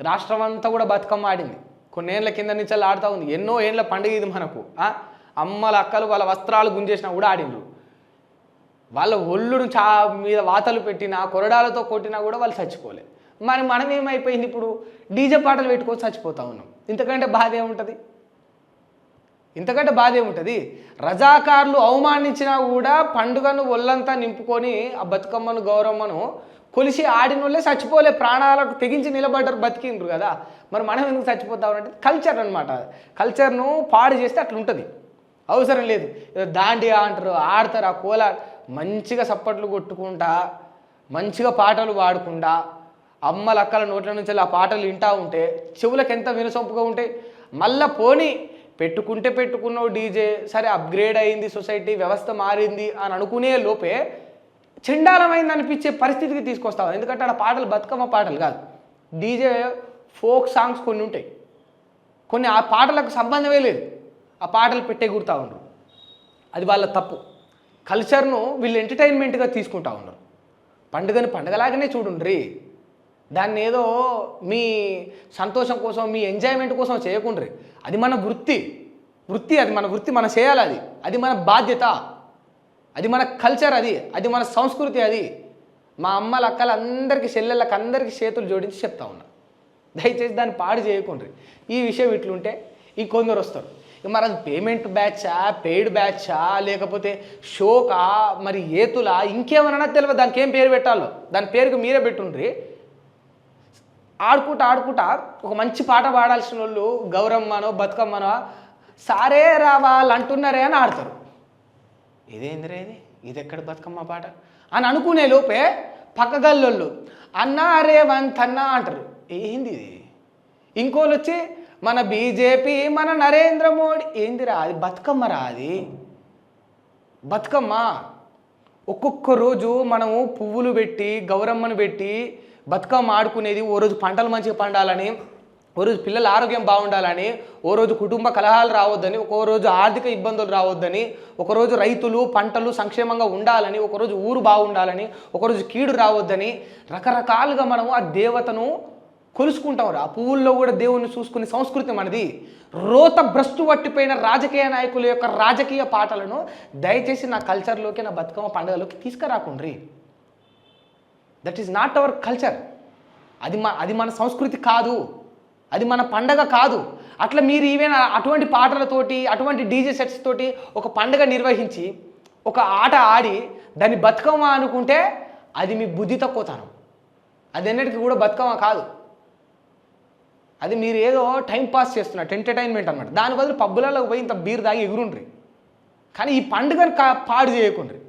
రాష్ట్రం అంతా కూడా బతుకమ్మ ఆడింది. కొన్నేళ్ల కింద నుంచి ఆడుతూ ఉంది. ఎన్నో ఏళ్ళ పండుగ ఇది మనకు. అమ్మల అక్కలు వాళ్ళ వస్త్రాలు గుంజేసినా కూడా ఆడిండ్రు. వాళ్ళ ఒళ్ళును మీద వాతలు పెట్టినా కొరడాలతో కొట్టినా కూడా వాళ్ళు చచ్చిపోలే. మరి మనం ఏమైపోయింది ఇప్పుడు? డీజే పాటలు పెట్టుకొని చచ్చిపోతూ ఉన్నాం. ఇంతకంటే బాధ ఏముంటుంది? ఇంతకంటే బాధ ఏముంటుంది? రజాకారులు అవమానించినా కూడా పండుగను ఒళ్ళంతా నింపుకొని ఆ బతుకమ్మను గౌరమ్మను కొలిసి ఆడిన వాళ్ళే చచ్చిపోలే, ప్రాణాలకు తెగించి నిలబడ్డారు, బతికిండ్రు కదా. మరి మనం ఎందుకు చచ్చిపోతామంటే కల్చర్ అనమాట. కల్చర్ను పాడు చేస్తే అట్లా ఉంటుంది. అవసరం లేదు. దాండియా అంటారు, ఆడతారు, ఆ కోల మంచిగా సప్పట్లు కొట్టుకుంటా మంచిగా పాటలు పాడుకుంటా అమ్మల అక్కల నోట్ల నుంచి ఆ పాటలు వింటూ ఉంటే చెవులకు ఎంత వినసొంపుగా ఉంటాయి. మళ్ళీ పోనీ పెట్టుకున్నావు డీజే, సరే అప్గ్రేడ్ అయింది, సొసైటీ వ్యవస్థ మారింది అని అనుకునే లోపే చెండాలమైంది అనిపించే పరిస్థితికి తీసుకొస్తావు. ఎందుకంటే ఆ పాటలు బతుకమ్మ పాటలు కాదు, డీజే ఫోక్ సాంగ్స్ కొన్ని ఉంటాయి. కొన్ని ఆ పాటలకు సంబంధమే లేదు, ఆ పాటలు పెట్టే గుర్తూ ఉండరు. అది వాళ్ళ తప్పు. కల్చర్ను వీళ్ళు ఎంటర్టైన్మెంట్గా తీసుకుంటా ఉన్నారు. పండుగని పండుగలాగానే చూడండి. దాన్ని ఏదో మీ సంతోషం కోసం, మీ ఎంజాయ్మెంట్ కోసం చేయకుండ్రి. అది మన వృత్తి, అది మన వృత్తి, మనం చేయాలి. అది మన బాధ్యత, అది మన కల్చర్, అది మన సంస్కృతి. అది మా అమ్మల అక్కల అందరికీ, చెల్లెళ్ళకి అందరికీ చేతులు జోడించి చెప్తా ఉన్నా, దయచేసి దాన్ని పాడు చేయకుండ్రి. ఈ విషయం ఇట్లుంటే కొందరు వస్తారు. మరి అది పేమెంట్ బ్యాచా, పెయిడ్ బ్యాచా, లేకపోతే షోకా, మరి ఏతులా, ఇంకేమన్నా తెలియదు. దానికి ఏం పేరు పెట్టాలో దాని పేరుకి మీరే పెట్టుండ్రి. ఆడుకుంటా ఒక మంచి పాట పాడాల్సిన వాళ్ళు గౌరమ్మనో బతుకమ్మనో సారే రావాళ్ళు అంటున్నారే అని ఆడతారు. ఇదేందిరే ఇది ఎక్కడ బతుకమ్మ పాట అని అనుకునే లోపే పక్కగల్లోళ్ళు అన్నా రేవంత్ అన్నా అంటారు. ఏంది ఇది? ఇంకోళ్ళు వచ్చి మన బీజేపీ, మన నరేంద్ర మోడీ. ఏందిరా అది? బతుకమ్మరా అది? బతుకమ్మ ఒక్కొక్క రోజు మనము పువ్వులు పెట్టి గౌరమ్మను పెట్టి బతుకమ్మ ఆడుకునేది. ఓ రోజు పంటలు మంచిగా పండాలని, ఓ రోజు పిల్లల ఆరోగ్యం బాగుండాలని, ఓ రోజు కుటుంబ కలహాలు రావద్దని, ఒక్కో రోజు ఆర్థిక ఇబ్బందులు రావద్దని, ఒకరోజు రైతులు పంటలు సంక్షేమంగా ఉండాలని, ఒకరోజు ఊరు బాగుండాలని, ఒకరోజు కీడు రావద్దని రకరకాలుగా మనము ఆ దేవతను కొలుసుకుంటాం. ఆ పువ్వుల్లో కూడా దేవుణ్ణి చూసుకునే సంస్కృతి మనది. రోత భ్రష్టు పట్టిపోయిన రాజకీయ నాయకుల యొక్క రాజకీయ పాటలను దయచేసి నా కల్చర్లోకి, నా బతుకమ్మ పండుగలోకి తీసుకురాకుండ్రి. That is not our culture. అది మన సంస్కృతి కాదు, అది మన పండగ కాదు. అట్లా మీరు ఈవెన్ అటువంటి పాటలతోటి, అటువంటి డీజే సెట్స్ తోటి ఒక పండుగ నిర్వహించి ఒక ఆట ఆడి దాన్ని బతుకమ్మ అనుకుంటే అది మీ బుద్ధి తక్కువతనం. అది ఎన్నటికీ కూడా బతుకమ్మ కాదు. అది మీరు ఏదో టైం పాస్ చేస్తున్నట్టు, ఎంటర్టైన్మెంట్ అనమాట. దాని బదులు పబ్బులలో పోయి ఇంత బీర్ తాగి ఎగురుండ్రి. కానీ ఈ పండుగను పాడు చేయకుండ్రి.